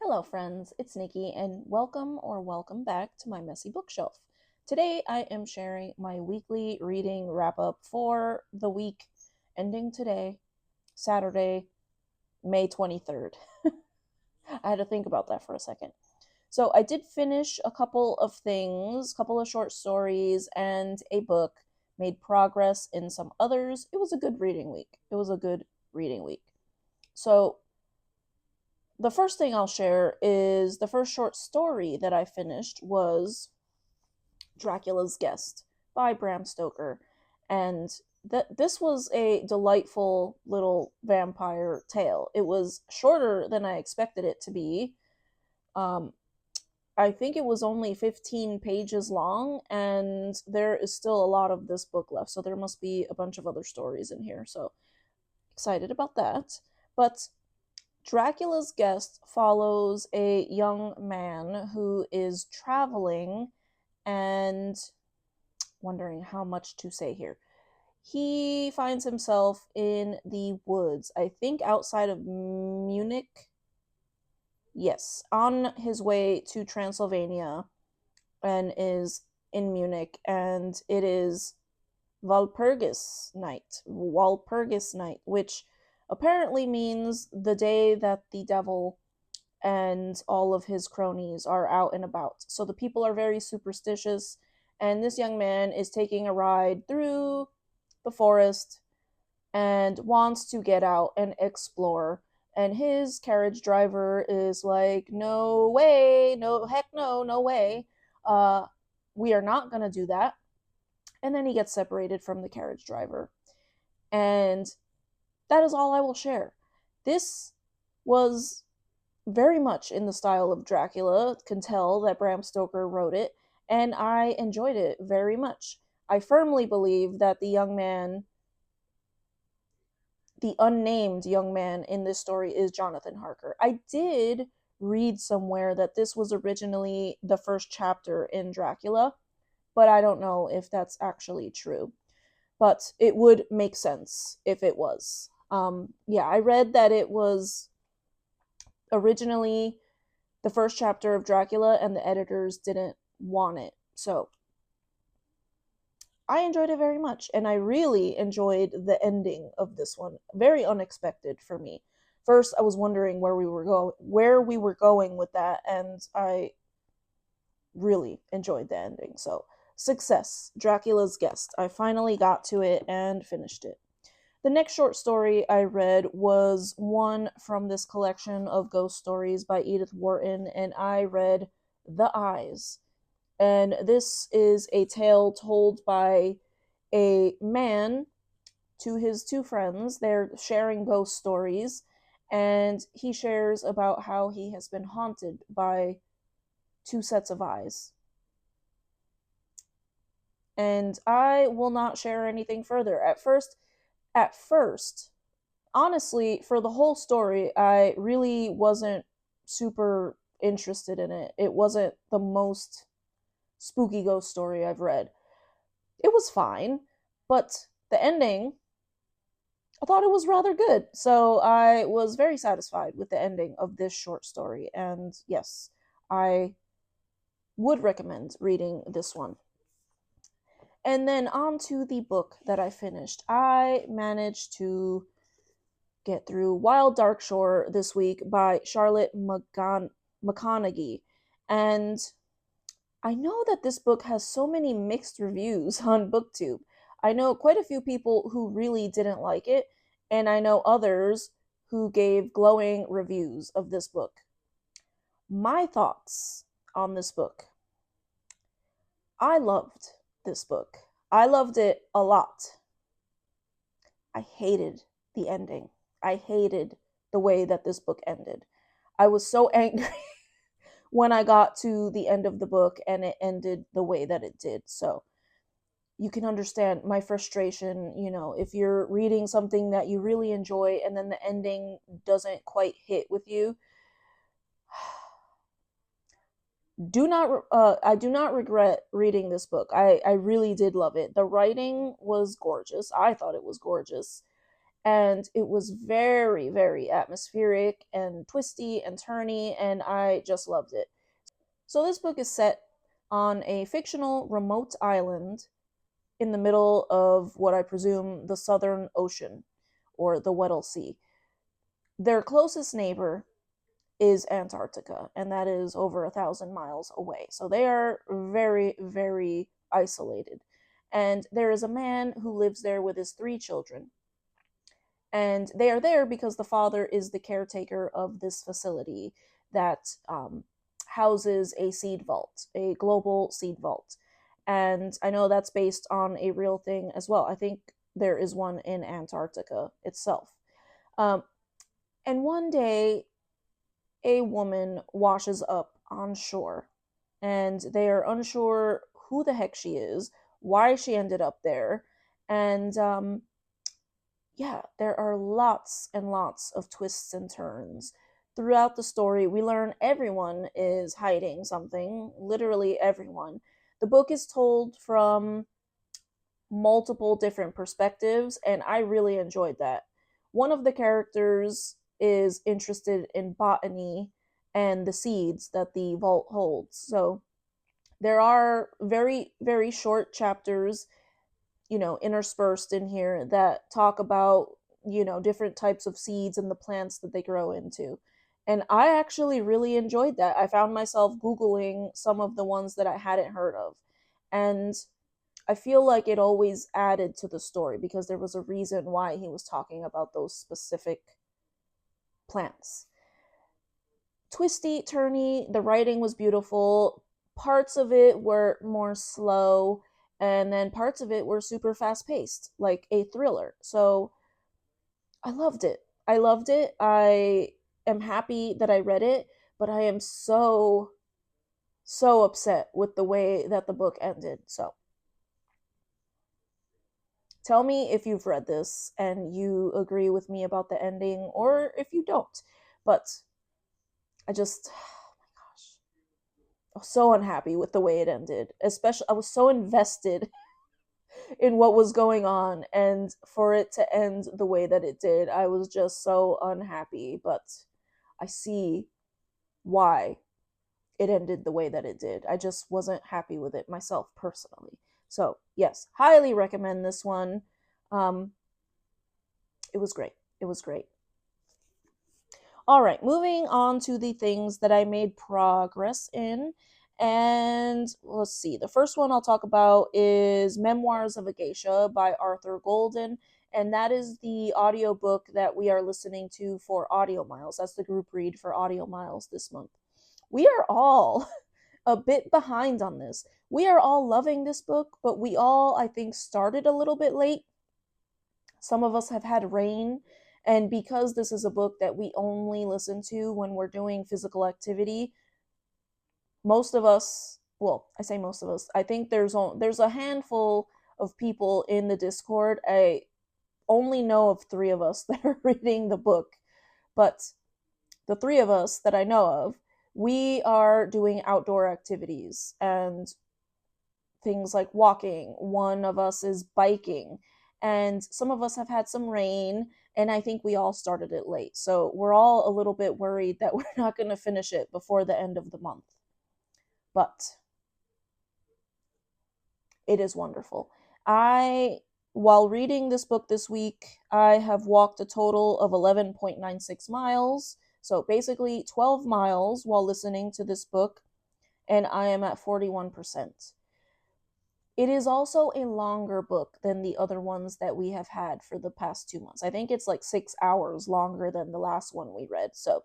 Hello, friends, it's Nikki, and welcome back to my messy bookshelf. Today, I am sharing my weekly reading wrap up for the week ending today, Saturday, May 23rd. I had to think about that for a second. So, I did finish a couple of things, a couple of short stories, and a book, made progress in some others. It was a good reading week. So, the first thing I'll share is the first short story that I finished was Dracula's Guest by Bram Stoker. And this was a delightful little vampire tale. It was shorter than I expected it to be. Um, I think it was only 15 pages long, and there is still a lot of this book left. So there must be a bunch of other stories in here. So excited about that. But Dracula's Guest follows a young man who is traveling and wondering how much to say here. He finds himself in the woods, I think outside of Munich. Yes, on his way to Transylvania, and is in Munich, and it is Walpurgis night, which apparently means the day that the devil and all of his cronies are out and about. So the people are very superstitious, and this young man is taking a ride through the forest and wants to get out and explore. And his carriage driver is like, no way, no, heck no, no way. We are not going to do that. And then he gets separated from the carriage driver. And that is all I will share. This was very much in the style of Dracula. Can tell that Bram Stoker wrote it, and I enjoyed it very much. I firmly believe that the unnamed young man in this story is Jonathan Harker. I did read somewhere that this was originally the first chapter in Dracula, but I don't know if that's actually true. But it would make sense if it was. I read that it was originally the first chapter of Dracula, and the editors didn't want it. So I enjoyed it very much, and I really enjoyed the ending of this one. Very unexpected for me. First, I was wondering where we were going with that, and I really enjoyed the ending. So, success, Dracula's Guest. I finally got to it and finished it. The next short story I read was one from this collection of ghost stories by Edith Wharton, and I read The Eyes. And this is a tale told by a man to his two friends. They're sharing ghost stories, and he shares about how he has been haunted by two sets of eyes. And I will not share anything further. At first, honestly, for the whole story, I really wasn't super interested in it. It wasn't the most spooky ghost story I've read. It was fine, but the ending, I thought it was rather good. So I was very satisfied with the ending of this short story. And yes, I would recommend reading this one. And then on to the book that I finished. I managed to get through Wild Dark Shore this week by Charlotte McConaughey. And I know that this book has so many mixed reviews on Booktube. I know quite a few people who really didn't like it, and I know others who gave glowing reviews of this book. My thoughts on this book. I loved this book. I loved it a lot. I hated the ending. I hated the way that this book ended. I was so angry when I got to the end of the book and it ended the way that it did. So you can understand my frustration, if you're reading something that you really enjoy and then the ending doesn't quite hit with you. I do not regret reading this book. I really did love it. The writing was gorgeous. I thought it was gorgeous. and it was very, very atmospheric and twisty and turny, and I just loved it. So this book is set on a fictional remote island in the middle of what I presume the Southern Ocean or the Weddell Sea. Their closest neighbor is Antarctica, and that is over 1,000 miles away. So they are very, very isolated. And there is a man who lives there with his 3 children. And they are there because the father is the caretaker of this facility that houses a seed vault, a global seed vault. And I know that's based on a real thing as well. I think there is one in Antarctica itself. Um, and one day, a woman washes up on shore, and they are unsure who the heck she is, why she ended up there, and yeah, there are lots and lots of twists and turns. Throughout the story, we learn everyone is hiding something, literally everyone. The book is told from multiple different perspectives, and I really enjoyed that. One of the characters is interested in botany and the seeds that the vault holds. So there are very, very short chapters, interspersed in here that talk about, different types of seeds and the plants that they grow into. And I actually really enjoyed that. I found myself Googling some of the ones that I hadn't heard of. And I feel like it always added to the story because there was a reason why he was talking about those specific plants. Twisty, turny, the writing was beautiful. Parts of it were more slow, and then parts of it were super fast paced, like a thriller. So I loved it. I loved it. I am happy that I read it, but I am so, so upset with the way that the book ended. So tell me if you've read this and you agree with me about the ending, or if you don't. But I just, oh my gosh, I was so unhappy with the way it ended. Especially, I was so invested in what was going on, and for it to end the way that it did, I was just so unhappy. But I see why it ended the way that it did. I just wasn't happy with it myself personally. So, yes, highly recommend this one. Um, it was great. It was great. All right, moving on to the things that I made progress in. And let's see, the first one I'll talk about is Memoirs of a Geisha by Arthur Golden. And that is the audiobook that we are listening to for Audio Miles. That's the group read for Audio Miles this month. We are all a bit behind on this. We are all loving this book, but we all, I think, started a little bit late. Some of us have had rain, and because this is a book that we only listen to when we're doing physical activity, most of us, well, I say most of us, I think there's a handful of people in the Discord. I only know of 3 of us that are reading the book, but the 3 of us that I know of, we are doing outdoor activities and things like walking. One of us is biking, and some of us have had some rain, and I think we all started it late. So we're all a little bit worried that we're not going to finish it before the end of the month. But it is wonderful. While reading this book this week, I have walked a total of 11.96 miles. So basically 12 miles while listening to this book, and I am at 41%. It is also a longer book than the other ones that we have had for the past 2 months. I think it's like 6 hours longer than the last one we read. So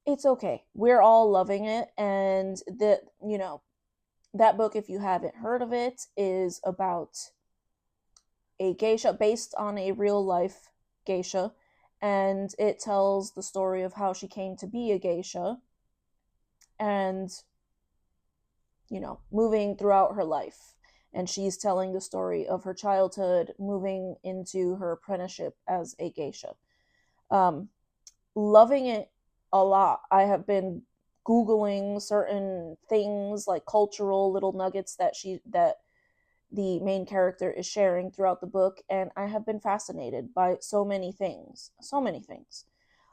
it's okay. We're all loving it. And that book, if you haven't heard of it, is about a geisha based on a real life geisha. And it tells the story of how she came to be a geisha and moving throughout her life. And she's telling the story of her childhood moving into her apprenticeship as a geisha. Loving it a lot. I have been Googling certain things, like cultural little nuggets that the main character is sharing throughout the book, and I have been fascinated by so many things. So many things.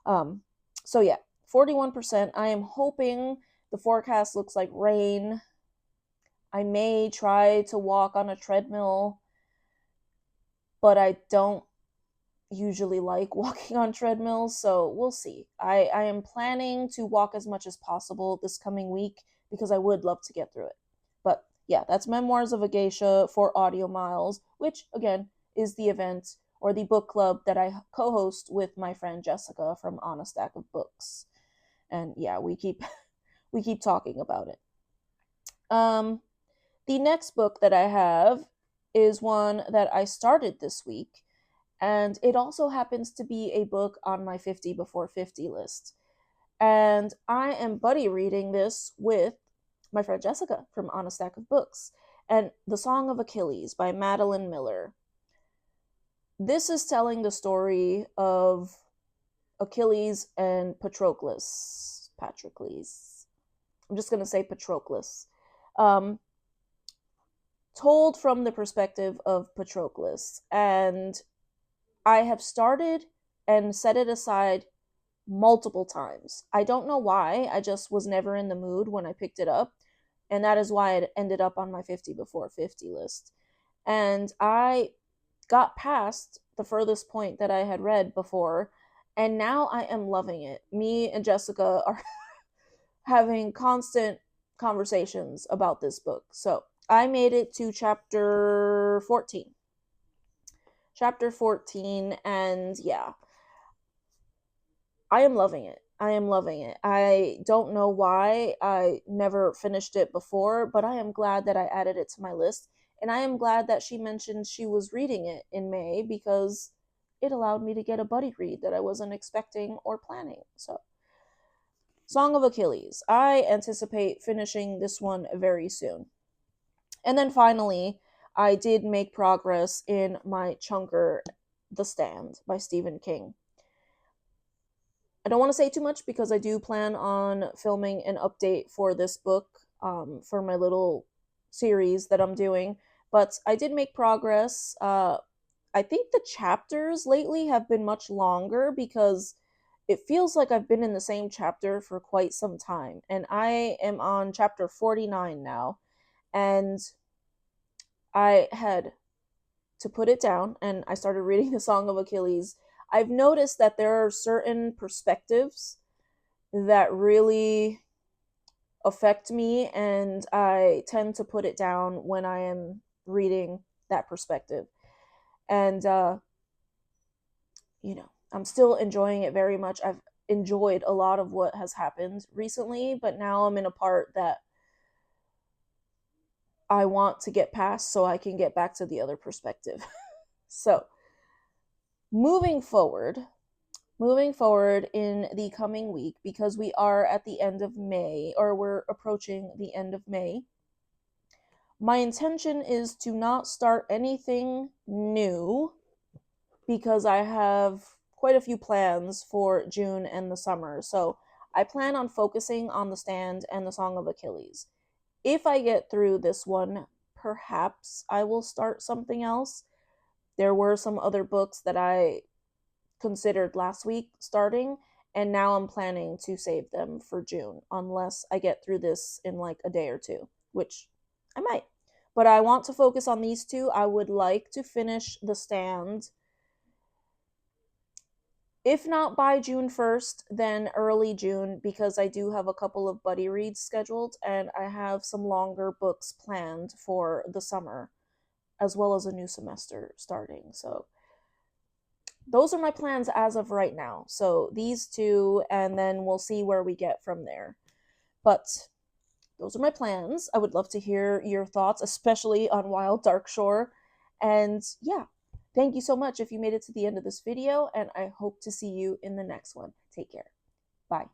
So yeah, 41%. I am hoping the forecast looks like rain. I may try to walk on a treadmill, but I don't usually like walking on treadmills, so we'll see. I am planning to walk as much as possible this coming week because I would love to get through it. But yeah, that's Memoirs of a Geisha for Audio Miles, which again is the event or the book club that I co-host with my friend Jessica from On a Stack of Books. And yeah, we keep we keep talking about it. The next book that I have is one that I started this week, and it also happens to be a book on my 50 before 50 list. And I am buddy reading this with my friend Jessica from On a Stack of Books, and The Song of Achilles by Madeline Miller. This is telling the story of Achilles and Patroclus. I'm just going to say Patroclus. Told from the perspective of Patroclus. And I have started and set it aside multiple times. I don't know why. I just was never in the mood when I picked it up. And that is why it ended up on my 50 before 50 list. And I got past the furthest point that I had read before, and now I am loving it. Me and Jessica are having constant conversations about this book. So I made it to chapter 14. Chapter 14, and yeah, I am loving it. I am loving it. I don't know why I never finished it before, but I am glad that I added it to my list. And I am glad that she mentioned she was reading it in May because it allowed me to get a buddy read that I wasn't expecting or planning. So, Song of Achilles. I anticipate finishing this one very soon. And then finally, I did make progress in my chunker, The Stand by Stephen King. I don't want to say too much because I do plan on filming an update for this book for my little series that I'm doing. But I did make progress. I think the chapters lately have been much longer because it feels like I've been in the same chapter for quite some time. And I am on chapter 49 now. And I had to put it down and I started reading The Song of Achilles. I've noticed that there are certain perspectives that really affect me, and I tend to put it down when I am reading that perspective. And, I'm still enjoying it very much. I've enjoyed a lot of what has happened recently, but now I'm in a part that I want to get past so I can get back to the other perspective. So, moving forward in the coming week, because we are at the end of May, or we're approaching the end of May, my intention is to not start anything new because I have quite a few plans for June and the summer. So I plan on focusing on The Stand and The Song of Achilles. If I get through this one, perhaps I will start something else. There were some other books that I considered last week starting, and now I'm planning to save them for June unless I get through this in like a day or two, which I might. But I want to focus on these two. I would like to finish The Stand, if not by June 1st, then early June, because I do have a couple of buddy reads scheduled and I have some longer books planned for the summer, as well as a new semester starting. So those are my plans as of right now. So these two, and then we'll see where we get from there. But those are my plans. I would love to hear your thoughts, especially on Wild Dark Shore. And yeah, thank you so much if you made it to the end of this video, and I hope to see you in the next one. Take care. Bye.